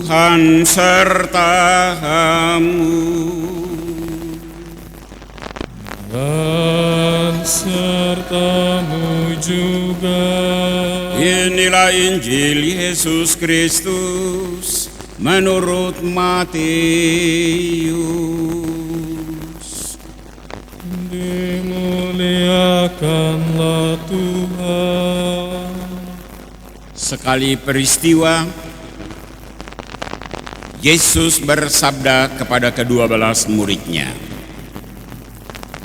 Tuhan sertamu dan sertamu juga. Inilah Injil Yesus Kristus menurut Matius. Dimuliakanlah Tuhan. Sekali peristiwa, Yesus bersabda kepada ke-12 muridnya,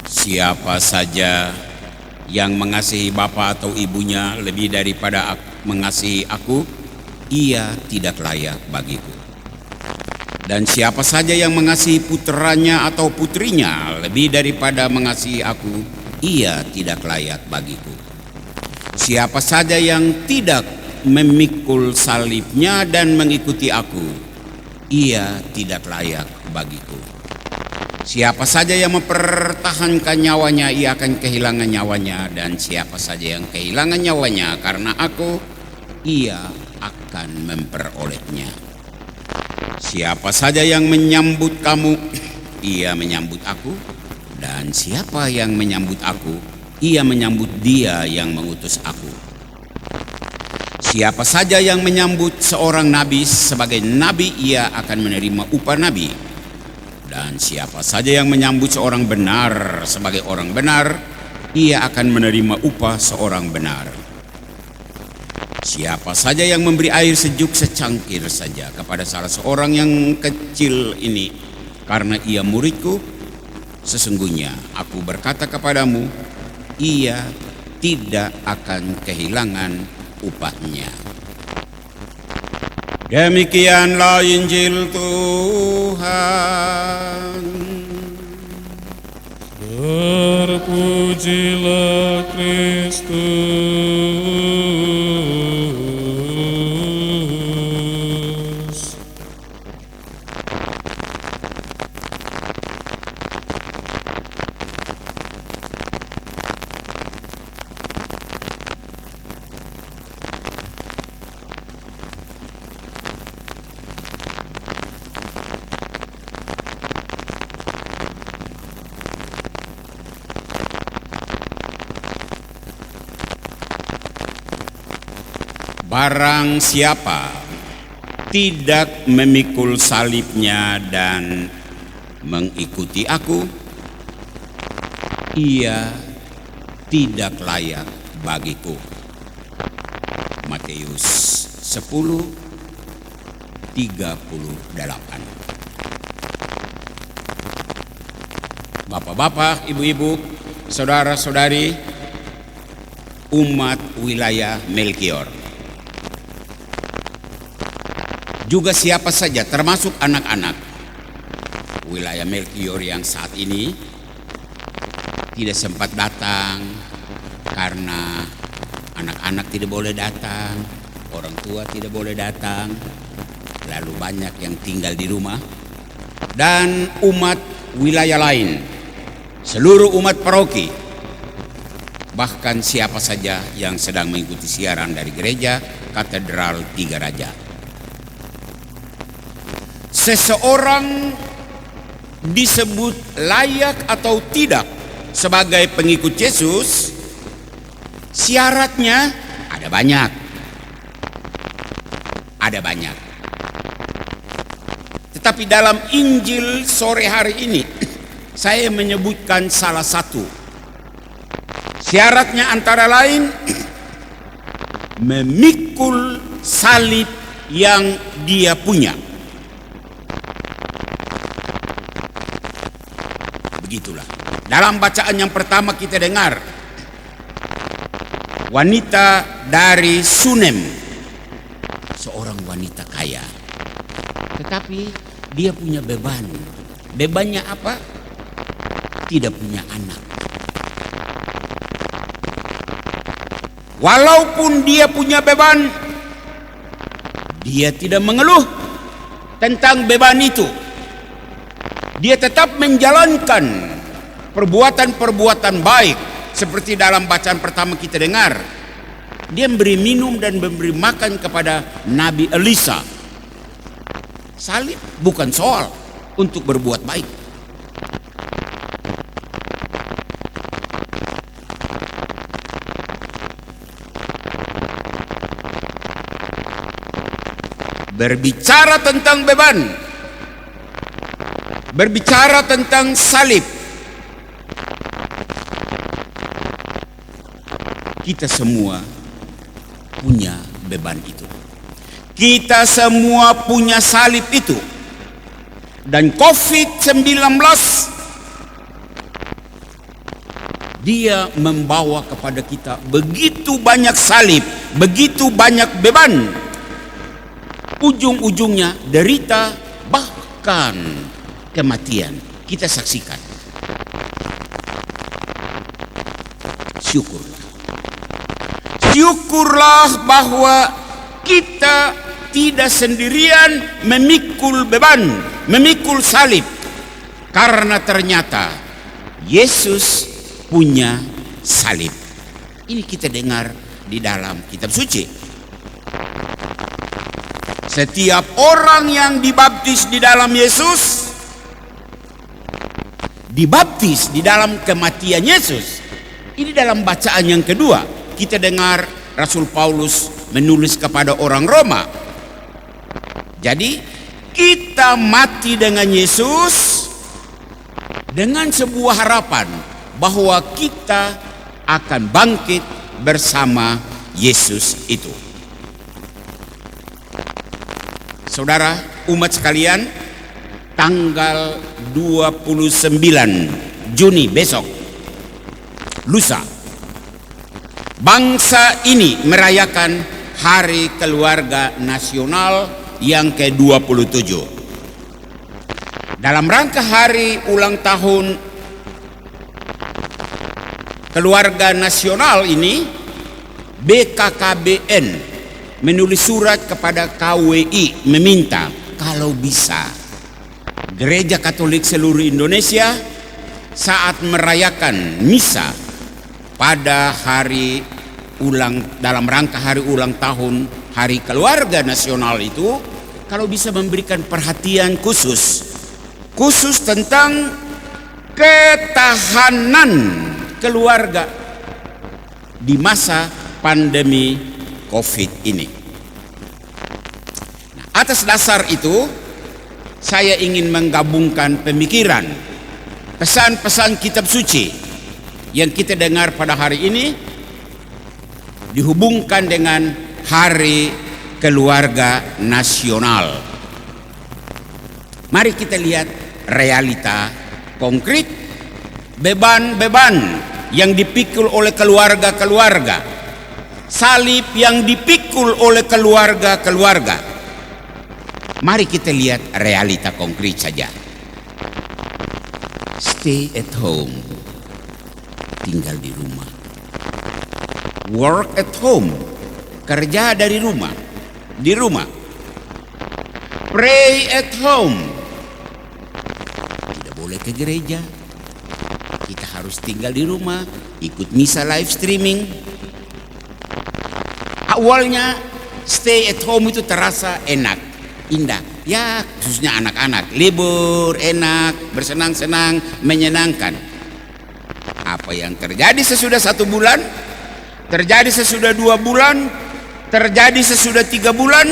"Siapa saja yang mengasihi bapa atau ibunya lebih daripada mengasihi aku, ia tidak layak bagiku. Dan siapa saja yang mengasihi puteranya atau putrinya lebih daripada mengasihi aku, ia tidak layak bagiku. Siapa saja yang tidak memikul salibnya dan mengikuti aku, ia tidak layak bagiku. Siapa saja yang mempertahankan nyawanya, ia akan kehilangan nyawanya. Dan siapa saja yang kehilangan nyawanya karena aku, ia akan memperolehnya. Siapa saja yang menyambut kamu, ia menyambut aku. Dan siapa yang menyambut aku, ia menyambut dia yang mengutus aku. Siapa saja yang menyambut seorang nabi sebagai nabi, ia akan menerima upah nabi. Dan siapa saja yang menyambut seorang benar sebagai orang benar, ia akan menerima upah seorang benar. Siapa saja yang memberi air sejuk secangkir saja kepada salah seorang yang kecil ini, karena ia muridku, sesungguhnya aku berkata kepadamu, ia tidak akan kehilangan upahnya." Demikianlah Injil Tuhan. Terpujilah Kristus. Barang siapa tidak memikul salibnya dan mengikuti aku, ia tidak layak bagiku. Matius 10:38. Bapak-bapak, ibu-ibu, saudara-saudari, umat wilayah Melkior, juga siapa saja termasuk anak-anak wilayah Melkior yang saat ini tidak sempat datang karena anak-anak tidak boleh datang, orang tua tidak boleh datang, lalu banyak yang tinggal di rumah, dan umat wilayah lain, seluruh umat paroki, bahkan siapa saja yang sedang mengikuti siaran dari gereja Katedral Tiga Raja. seseorang disebut layak atau tidak sebagai pengikut Yesus, syaratnya ada banyak. Ada banyak. Tetapi dalam Injil sore hari ini, saya menyebutkan salah satu. Syaratnya antara lain memikul salib yang dia punya. Begitulah. Dalam bacaan yang pertama kita dengar, wanita dari Sunem, seorang wanita kaya, tetapi dia punya beban. Bebannya apa? Tidak punya anak. Walaupun dia punya beban, dia tidak mengeluh tentang beban itu. Dia tetap menjalankan perbuatan-perbuatan baik. Seperti dalam bacaan pertama kita dengar, dia memberi minum dan memberi makan kepada Nabi Elisa. Salib bukan soal untuk berbuat baik. Berbicara tentang beban, berbicara tentang salib, kita semua punya beban itu. Kita semua punya salib itu. Dan COVID-19 dia membawa kepada kita begitu banyak salib, begitu banyak beban. Ujung-ujungnya derita, bahkan kematian. Kita saksikan. Syukurlah bahwa kita tidak sendirian memikul beban, memikul salib. Karena ternyata Yesus punya salib. Ini kita dengar di dalam kitab suci. Setiap orang yang dibaptis di dalam Yesus, dibaptis di dalam kematian Yesus. Ini dalam bacaan yang kedua. Kita dengar Rasul Paulus menulis kepada orang Roma. Jadi kita mati dengan Yesus dengan sebuah harapan bahwa kita akan bangkit bersama Yesus itu. Saudara, umat sekalian, tanggal 29 Juni besok, lusa, bangsa ini merayakan Hari Keluarga Nasional yang ke-27. Dalam rangka hari ulang tahun Keluarga Nasional ini, BKKBN menulis surat kepada KWI meminta kalau bisa Gereja Katolik seluruh Indonesia saat merayakan misa pada dalam rangka hari ulang tahun Hari Keluarga Nasional itu, kalau bisa memberikan perhatian khusus tentang ketahanan keluarga di masa pandemi COVID ini. Nah, atas dasar itu, saya ingin menggabungkan pemikiran, pesan-pesan kitab suci yang kita dengar pada hari ini dihubungkan dengan Hari Keluarga Nasional. Mari kita lihat realita konkret beban-beban yang dipikul oleh keluarga-keluarga, salib yang dipikul oleh keluarga-keluarga. Mari kita lihat realita konkret saja. Stay at home, tinggal di rumah. Work at home, kerja dari rumah, di rumah. Pray at home, tidak boleh ke gereja. Kita harus tinggal di rumah, ikut misa live streaming. Awalnya stay at home itu terasa enak, indah. Ya, khususnya anak-anak, libur, enak, bersenang-senang, menyenangkan. Apa yang terjadi sesudah 1 bulan, terjadi sesudah 2 bulan, terjadi sesudah 3 bulan,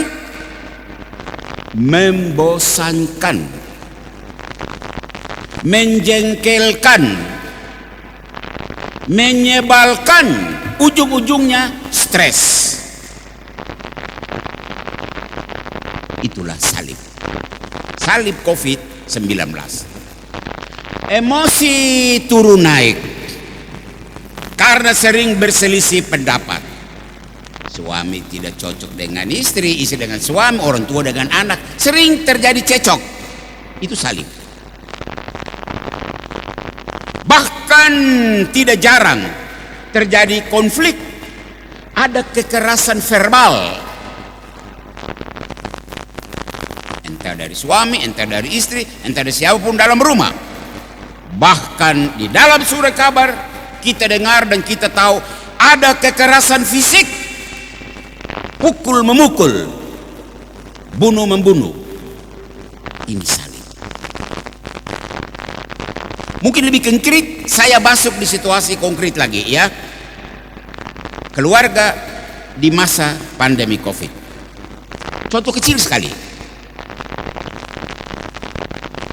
membosankan, menjengkelkan, menyebalkan, ujung-ujungnya stres. Itulah salib. Salib COVID-19. Emosi turun naik karena sering berselisih pendapat. Suami tidak cocok dengan istri, istri dengan suami, orang tua dengan anak. Sering terjadi cekcok. Itu salib. Bahkan tidak jarang terjadi konflik. Ada kekerasan verbal. Entah dari suami, entah dari istri, entah dari siapapun dalam rumah. Bahkan di dalam surat kabar kita dengar dan kita tahu ada kekerasan fisik, pukul memukul, bunuh membunuh. Ini salib. Mungkin lebih konkret, saya masuk di situasi konkret lagi ya. Keluarga di masa pandemi COVID. Contoh kecil sekali.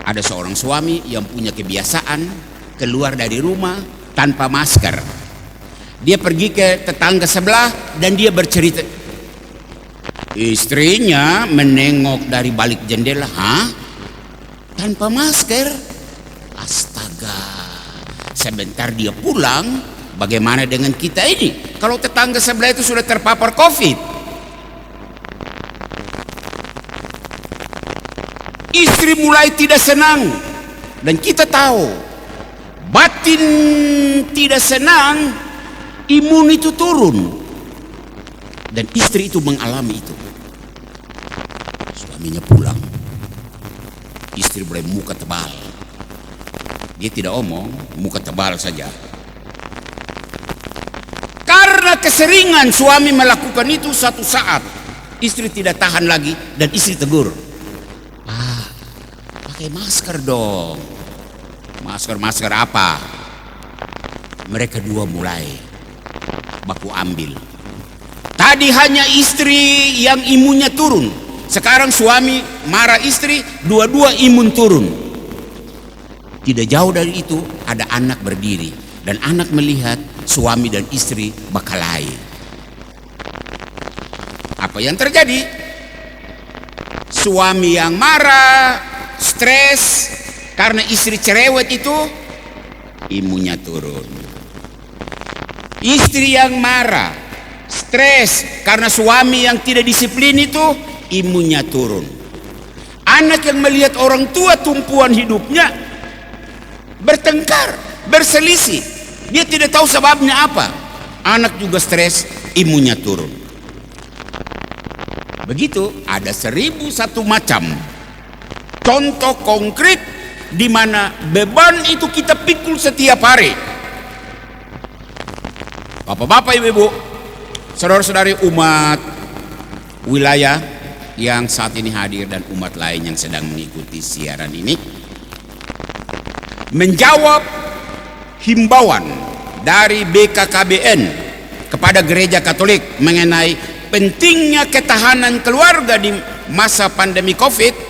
Ada seorang suami yang punya kebiasaan keluar dari rumah tanpa masker. Dia pergi ke tetangga sebelah dan dia bercerita. Istrinya menengok dari balik jendela, "Hah? Tanpa masker?" Astaga. Sebentar dia pulang, bagaimana dengan kita ini? Kalau tetangga sebelah itu sudah terpapar COVID. Istri mulai tidak senang. Dan kita tahu, batin tidak senang, imun itu turun. Dan istri itu mengalami itu. Suaminya pulang. Istri mulai muka tebal. Dia tidak omong, muka tebal saja. Karena keseringan suami melakukan itu, satu saat istri tidak tahan lagi dan istri tegur. Pakai masker dong. Masker apa? Mereka dua mulai baku ambil. Tadi hanya istri yang imunnya turun. Sekarang suami marah istri, dua-dua imun turun. Tidak jauh dari itu ada anak berdiri. Dan anak melihat suami dan istri berkelahi. Apa yang terjadi? Suami yang marah, stres karena istri cerewet itu, imunnya turun. Istri yang marah, stres karena suami yang tidak disiplin itu, imunnya turun. Anak yang melihat orang tua tumpuan hidupnya bertengkar, berselisih, dia tidak tahu sebabnya apa. Anak juga stres, imunnya turun. Begitu, ada 1001 macam contoh konkret di mana beban itu kita pikul setiap hari. Bapak-bapak, ibu-ibu, saudara-saudari umat wilayah yang saat ini hadir dan umat lain yang sedang mengikuti siaran ini, menjawab himbauan dari BKKBN kepada Gereja Katolik mengenai pentingnya ketahanan keluarga di masa pandemi COVID.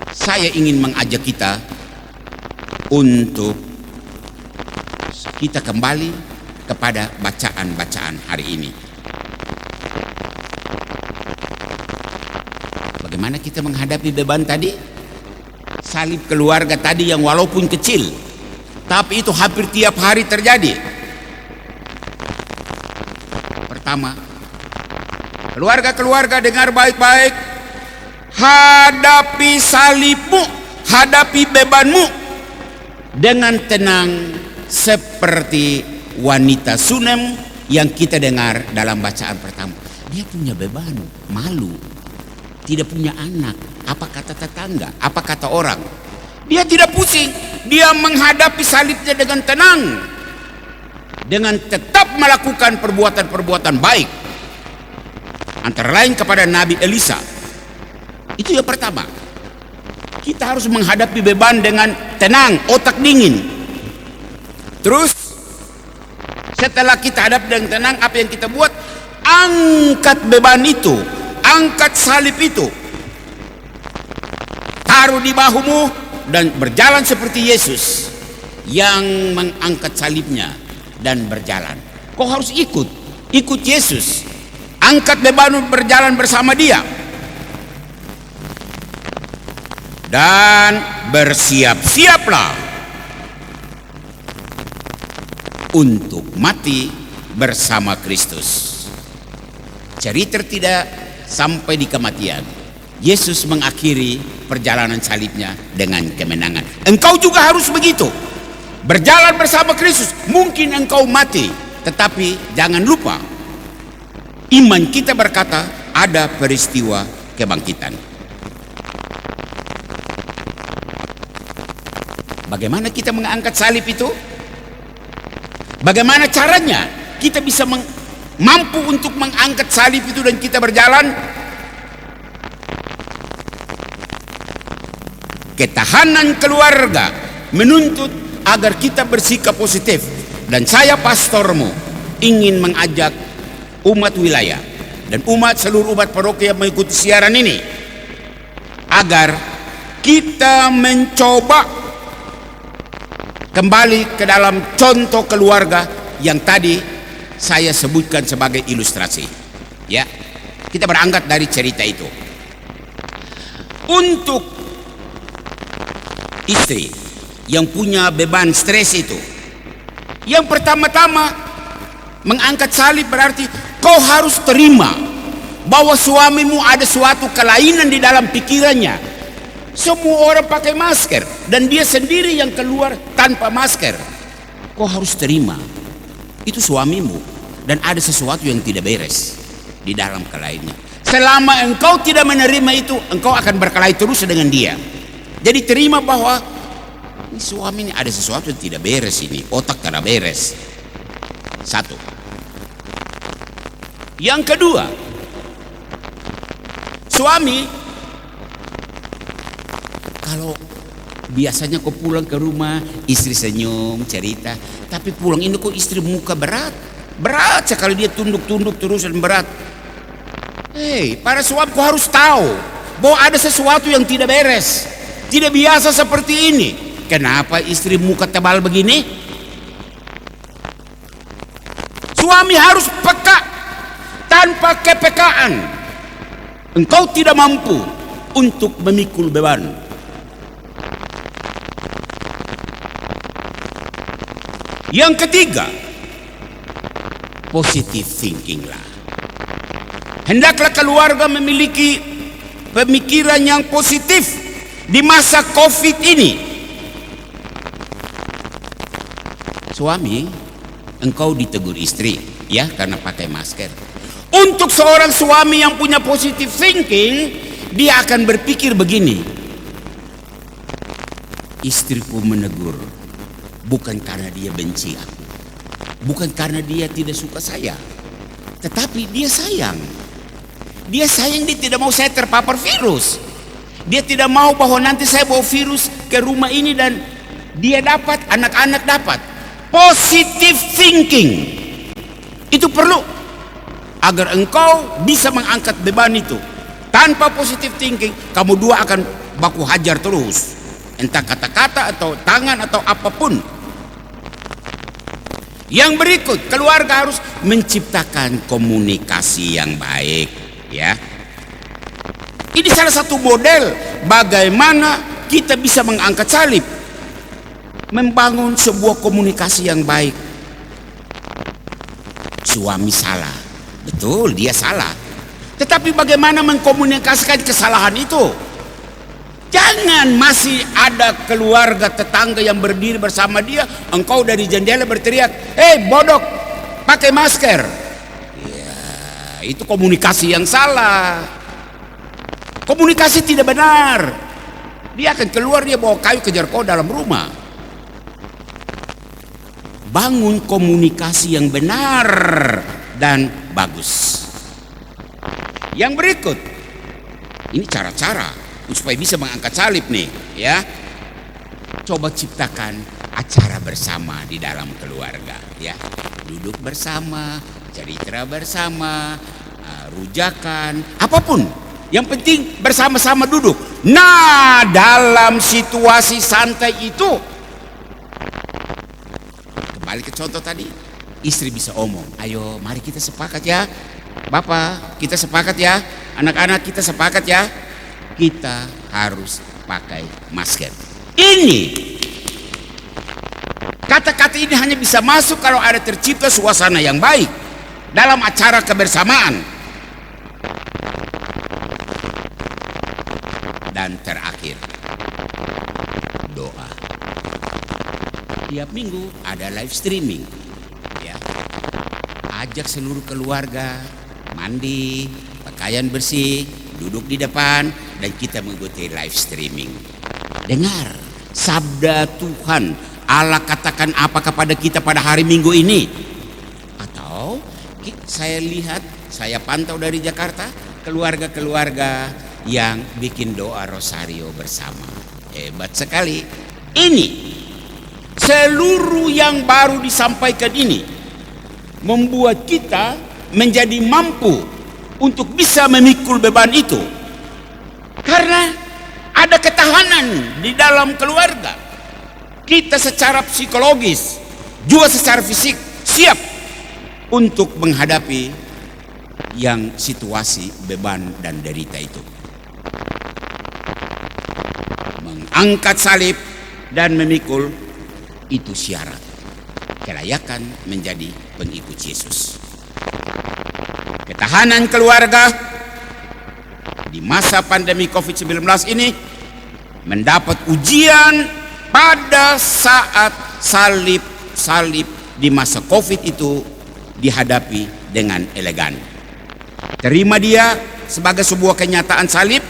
Saya ingin mengajak kita untuk kita kembali kepada bacaan-bacaan hari ini. Bagaimana kita menghadapi beban tadi? Salib keluarga tadi yang walaupun kecil, tapi itu hampir tiap hari terjadi. Pertama, keluarga-keluarga dengar baik-baik. Hadapi salibmu, hadapi bebanmu dengan tenang seperti wanita Sunem yang kita dengar dalam bacaan pertama. Dia punya beban, malu, tidak punya anak. Apa kata tetangga? Apa kata orang? Dia tidak pusing, dia menghadapi salibnya dengan tenang, dengan tetap melakukan perbuatan-perbuatan baik, antara lain kepada Nabi Elisa. Itu yang pertama. Kita harus menghadapi beban dengan tenang, otak dingin. Terus setelah kita hadapi dengan tenang, apa yang kita buat? Angkat beban itu, angkat salib itu, taruh di bahumu dan berjalan seperti Yesus yang mengangkat salibnya dan berjalan. Kau harus ikut Yesus, angkat beban, berjalan bersama dia, dan bersiap-siaplah untuk mati bersama Kristus. Cerita tidak sampai di kematian. Yesus mengakhiri perjalanan salibnya dengan kemenangan. Engkau juga harus begitu. Berjalan bersama Kristus. Mungkin engkau mati, tetapi jangan lupa, iman kita berkata ada peristiwa kebangkitan. Bagaimana kita mengangkat salib itu? Bagaimana caranya kita bisa mampu untuk mengangkat salib itu dan kita berjalan? Ketahanan keluarga menuntut agar kita bersikap positif. Dan saya pastormu ingin mengajak umat wilayah dan seluruh umat paroki yang mengikuti siaran ini agar kita mencoba kembali ke dalam contoh keluarga yang tadi saya sebutkan sebagai ilustrasi. Ya, kita berangkat dari cerita itu. Untuk istri yang punya beban stres itu, yang pertama-tama mengangkat salib berarti kau harus terima bahwa suamimu ada suatu kelainan di dalam pikirannya. Semua orang pakai masker dan dia sendiri yang keluar tanpa masker. Kau harus terima itu suamimu dan ada sesuatu yang tidak beres di dalam kelainnya. Selama engkau tidak menerima itu, engkau akan berkelahi terus dengan dia. Jadi terima bahwa ini suami ini ada sesuatu yang tidak beres, ini otak tidak beres. Satu. Yang kedua, suami, kalau biasanya kau pulang ke rumah, istri senyum, cerita, tapi pulang ini kok istri muka berat sekali, dia tunduk-tunduk terus dan berat. Para suami kau harus tahu bahwa ada sesuatu yang tidak beres, tidak biasa seperti ini. Kenapa istri muka tebal begini? Suami harus peka. Tanpa kepekaan engkau tidak mampu untuk memikul beban. Yang ketiga, positive thinking lah. Hendaklah keluarga memiliki pemikiran yang positif di masa COVID ini. Suami, engkau ditegur istri ya karena pakai masker. Untuk seorang suami yang punya positive thinking, dia akan berpikir begini. Istriku menegur bukan karena dia benci aku, bukan karena dia tidak suka saya, tetapi dia sayang. Dia sayang, dia tidak mau saya terpapar virus. Dia tidak mau bahwa nanti saya bawa virus ke rumah ini dan dia dapat, anak-anak dapat. Positive thinking itu perlu agar engkau bisa mengangkat beban itu. Tanpa positive thinking, kamu dua akan baku hajar terus, entah kata-kata atau tangan atau apapun. Yang berikut, keluarga harus menciptakan komunikasi yang baik, ya. Ini salah satu model bagaimana kita bisa mengangkat salib. Membangun sebuah komunikasi yang baik. Suami salah, betul, dia salah. Tetapi bagaimana mengkomunikasikan kesalahan itu? Jangan masih ada keluarga tetangga yang berdiri bersama dia, engkau dari jendela berteriak, bodok, pakai masker. Ya, itu komunikasi yang salah. Komunikasi tidak benar. Dia akan keluar, dia bawa kayu kejar kau dalam rumah. Bangun komunikasi yang benar dan bagus. Yang berikut, Ini cara-cara supaya bisa mengangkat salib nih, ya. Coba ciptakan acara bersama di dalam keluarga, ya. Duduk bersama, cerita bersama, rujakan, apapun. Yang penting bersama-sama duduk. Nah, dalam situasi santai itu, kembali ke contoh tadi, istri bisa omong, ayo mari kita sepakat ya, Bapak kita sepakat ya, anak-anak kita sepakat ya, kita harus pakai masker. Ini kata-kata ini hanya bisa masuk kalau ada tercipta suasana yang baik dalam acara kebersamaan. Dan terakhir, doa. Tiap minggu ada live streaming, ya. Ajak seluruh keluarga mandi, pakaian bersih, duduk di depan, dan kita mengikuti live streaming. Dengar sabda Tuhan Allah katakan apa kepada kita pada hari Minggu ini. Atau saya lihat, saya pantau dari Jakarta, keluarga-keluarga yang bikin doa rosario bersama. Hebat sekali. Ini seluruh yang baru disampaikan ini membuat kita menjadi mampu untuk bisa memikul beban itu. Karena ada ketahanan di dalam keluarga. Kita secara psikologis, juga secara fisik siap untuk menghadapi yang situasi beban dan derita itu. Mengangkat salib dan memikul itu syarat kelayakan menjadi pengikut Yesus. Ketahanan keluarga di masa pandemi COVID-19 ini mendapat ujian pada saat salib di masa COVID itu dihadapi dengan elegan. Terima dia sebagai sebuah kenyataan salib,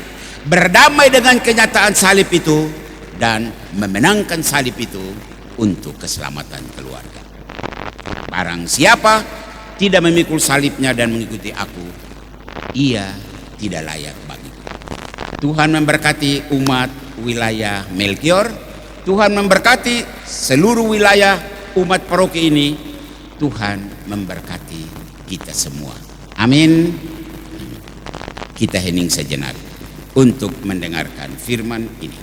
berdamai dengan kenyataan salib itu, dan memenangkan salib itu untuk keselamatan keluarga. Barang siapa tidak memikul salibnya dan mengikuti aku, ia tidak layak bagiku. Tuhan memberkati umat wilayah Melkior. Tuhan memberkati seluruh wilayah umat paroki ini. Tuhan memberkati kita semua. Amin. Kita hening sejenak untuk mendengarkan firman ini.